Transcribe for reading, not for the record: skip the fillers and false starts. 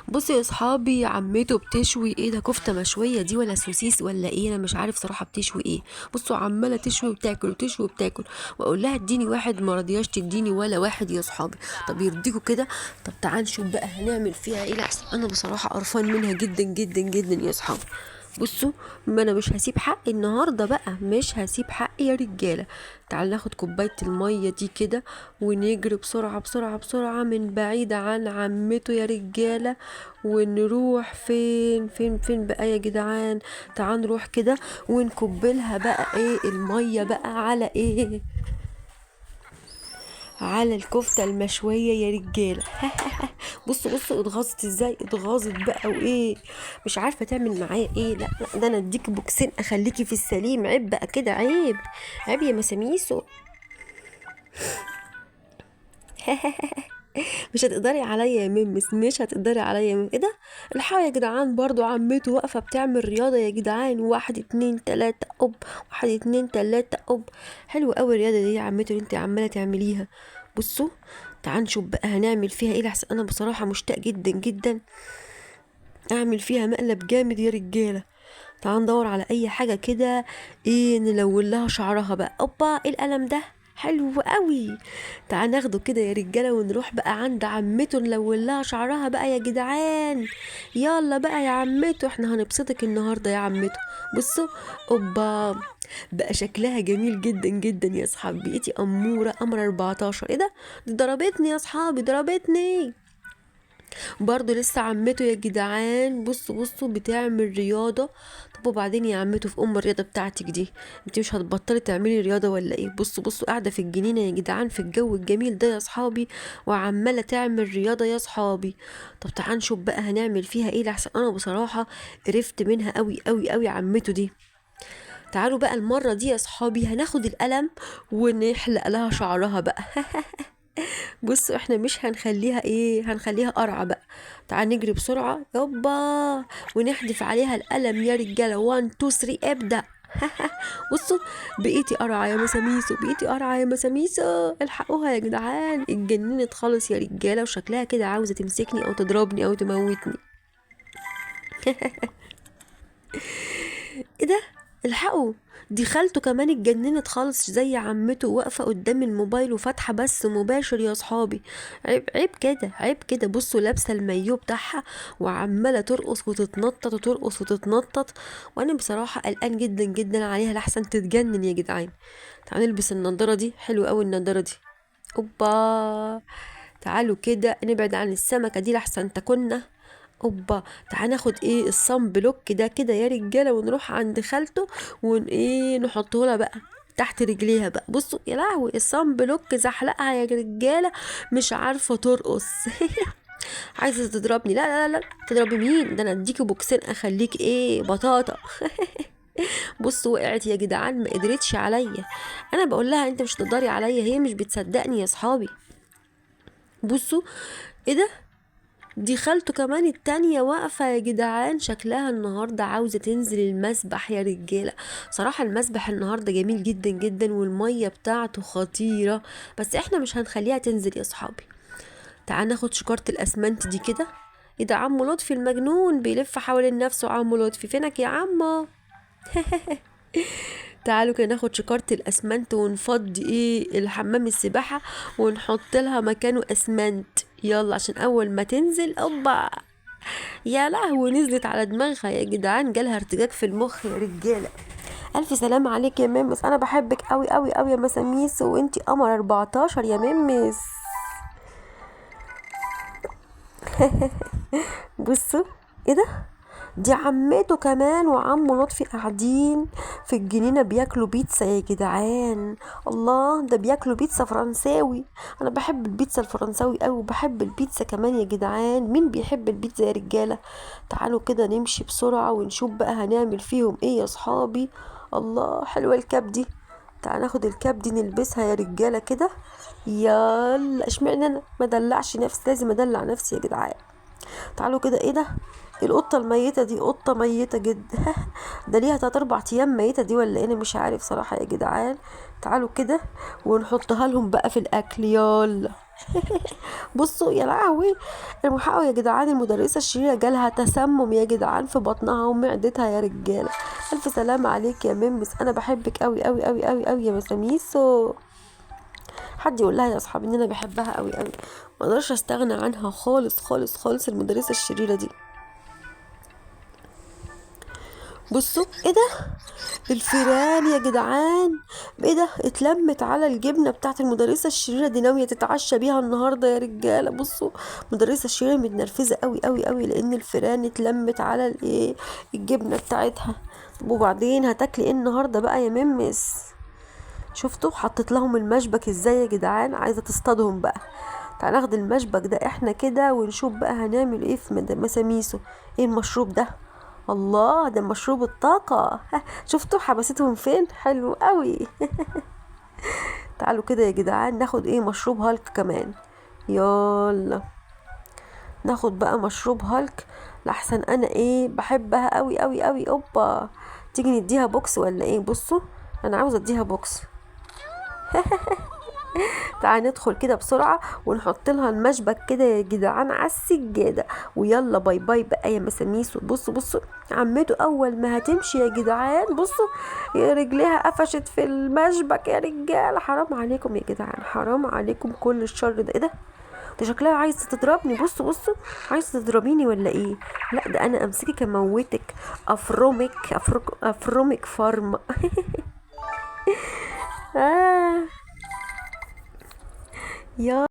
بصي يا اصحابي، عمته بتشوي ايه ده؟ كفته مشويه دي ولا سوسيس ولا ايه؟ انا مش عارف صراحه بتشوي ايه. بصوا عماله تشوي وتاكل وتشوي وبتاكل، واقول لها اديني واحد، ما رضياش تديني ولا واحد يا اصحابي. طب يرضيكوا كده؟ طب تعال نشوف بقى هنعمل فيها ايه لحسن انا بصراحه قرفان منها جدا جدا جدا يا اصحابي. بصوا، ما انا مش هسيب حقي النهارده بقى، مش هسيب حقي يا رجاله. تعال ناخد كوبايه الميه دي كده ونجري بسرعه بسرعه بسرعه من بعيد عن عمته يا رجاله، ونروح فين بقى يا جدعان؟ تعال نروح كده ونكبلها بقى ايه الميه بقى على ايه، على الكفتة المشوية يا رجالة. بصوا اتغاظت ازاي، اتغاظت بقى وايه، مش عارفة تعمل معايا ايه. لا لا، ده انا اديك بوكسين اخليكي في السليم، عيب بقى كده، عيب، عيب يا مساميسو. مش هتقدري عليا يا ميمس، مش هتقدري عليا يا ميمس. ايه ده؟ الحقوا يا جدعان، برضو عمته واقفة بتعمل رياضة يا جدعان. واحد اتنين تلاتة اوب، واحد اتنين تلاتة اوب. حلوة اوي الرياضة دي يا عمته اللي انت عمالة تعمليها. بصوا، تعال نشوف بقى هنعمل فيها ايه لحسن انا بصراحة مشتاق جدا جدا اعمل فيها مقلب جامد يا رجالة. تعال ندور على اي حاجة كده، ايه نلون لها شعرها بقى. اوبا، ايه القلم ده؟ حلو قوي. تعال ناخده كده يا رجاله ونروح بقى عند عمته نلون لها شعرها بقى يا جدعان. يلا بقى يا عمته، احنا هنبسطك النهارده يا عمته. بصوا، اوبا، بقى شكلها جميل جدا جدا يا اصحابي. بقيتي اموره قمر 14. ايه ده؟ دي ضربتني يا اصحابي، ضربتني. برضو لسه عمته يا جدعان، بصوا بتعمل رياضة. طب وبعدين يا عمته، في الرياضة بتاعتك دي انت مش هتبطلي تعملي رياضة ولا ايه؟ بصوا قاعدة في الجنينة يا جدعان في الجو الجميل ده يا صحابي، وعمالة تعمل رياضة يا صحابي. طب تعال نشوف بقى هنعمل فيها ايه لحسن انا بصراحة قرفت منها قوي قوي قوي عمته دي. تعالوا بقى المرة دي يا صحابي هناخد القلم ونحلق لها شعرها بقى. بصوا احنا مش هنخليها ايه، هنخليها قرعة بقى. تعال نجري بسرعة يابا ونحدف عليها القلم يا رجالة. 1 2 3 ابدأ. بصوا، بقيتي قرعة يا مساميسو، بقيتي قرعة يا مساميسو. الحقوها يا جدعان، اتجننت خالص يا رجالة، وشكلها كده عاوزة تمسكني او تضربني او تموتني. ايه ده؟ الحقوا، دي خالته كمان اتجننت خالص زي عمته، واقفة قدام الموبايل وفاتحة بث مباشر يا صحابي. عيب عيب كده، عيب كده. بصوا لابسة المايو بتاعها وعمالة ترقص وتتنطط وترقص وتتنطط، وانا بصراحة قلقان جدا جدا عليها لحسن تتجنن يا جدعان. تعالوا نلبس النضارة دي، حلوة قوي النضارة دي. اوبا، تعالوا كده نبعد عن السمكة دي لحسن تاكلنا. اوبا، تعال ناخد ايه الصن بلوك ده كده يا رجاله، ونروح عند خالته ايه نحطه لها بقى تحت رجليها بقى. بصوا يا لهوي، الصن بلوك زحلقها يا رجاله، مش عارفه ترقص. عايزه تضربني؟ لا لا لا لا، تضربي مين؟ ده انا اديكي بوكسين اخليك ايه بطاطا. بصوا وقعت يا جدعان، ما قدرتش عليا. انا بقول لها انت مش تقدري عليا، هي مش بتصدقني يا صحابي. بصوا، ايه ده؟ دي خالته كمان التانية واقفة يا جدعان، شكلها النهاردة عاوزة تنزل المسبح يا رجالة. صراحة المسبح النهاردة جميل جدا جدا، والمية بتاعته خطيرة، بس احنا مش هنخليها تنزل يا صحابي. تعال ناخد شكارة الاسمنت دي كده. ايه ده؟ عمو لطفي المجنون بيلف حوالين نفسه. عمو لطفي فينك يا عمو؟ تعالوا كده ناخد شكارة الاسمنت ونفضي ايه الحمام السباحة، ونحط لها مكانه اسمنت. يلا عشان اول ما تنزل اوبا، يا لهوي نزلت على دماغها يا جدعان، جالها ارتجاج في المخ يا رجاله. الف سلام عليك يا ميمس، انا بحبك قوي قوي قوي يا مساميس، وانتي قمر 14 يا ميمس. بصوا، ايه ده؟ دي عمته كمان وعمه لطفي قاعدين في الجنينة بياكلوا بيتزا يا جدعان. الله، ده بياكلوا بيتزا فرنساوي. انا بحب البيتزا الفرنساوي قوي، وبحب البيتزا كمان يا جدعان. مين بيحب البيتزا يا رجالة؟ تعالوا كده نمشي بسرعة ونشوف بقى هنعمل فيهم ايه يا صحابي. الله، حلوة الكاب دي. تعال ناخد الكاب دي نلبسها يا رجالة كده. يلا، اشمعنى انا ما دلعش نفسي؟ لازم ادلع نفسي يا جدعان. تعالوا كده، ايه ده؟ القطة الميتة دي قطة ميتة جدا. ده ليها 3 4 ايام ميتة دي ولا ايه، انا مش عارف صراحة يا جدعان. تعالوا كده ونحطها لهم بقى في الاكل، يلا. بصوا يا لهوي، المحاول يا جدعان، المدرسة الشريرة جالها تسمم يا جدعان في بطنها ومعدتها يا رجالة. الف سلام عليك يا ممس، انا بحبك قوي قوي قوي قوي قوي يا مساميسو. حد يقول لها يا اصحابي ان انا بحبها قوي قوي، ما اقدرش استغنى عنها خالص خالص خالص، المدرسة الشريرة دي. بصوا ايه ده، الفيران يا جدعان، ايه ده، اتلمت على الجبنه بتاعت المدرسه الشريره دي، ناويه تتعشى بيها النهارده يا رجاله. بصوا المدرسه الشريره متنرفزه قوي قوي قوي لان الفيران اتلمت على الايه، الجبنه بتاعتها. طب وبعدين هتاكلي ايه النهارده بقى يا ممس؟ شفتوا حطيت لهم المشبك ازاي يا جدعان، عايزه تصطادهم بقى. تعال ناخد المشبك ده احنا كده ونشوف بقى هنعمل ايه في مساميسو. ايه المشروب ده؟ الله، ده مشروب الطاقة. شفتوا حبستهم فين، حلو قوي. تعالوا كده يا جدعان ناخد ايه، مشروب هالك كمان. يلا ناخد بقى مشروب هالك، لحسن انا ايه بحبها قوي قوي قوي. اوبا، تيجي نديها بوكس ولا ايه؟ بصوا انا عاوزه اديها بوكس. تعال ندخل كده بسرعة ونحط لها المشبك كده يا جدعان على السجادة، ويلا باي باي بقى يا مساميسو. بصوا بصوا عمته اول ما هتمشي يا جدعان، بصوا يا رجليها قفشت في المشبك يا رجالة. حرام عليكم يا جدعان، حرام عليكم كل الشر ده. ايه ده، ده شكلها عايزة تضربني. بصوا بصوا، عايزة تضربيني ولا ايه؟ لا ده انا امسكك اموتك، افرمك فرم. آه. يا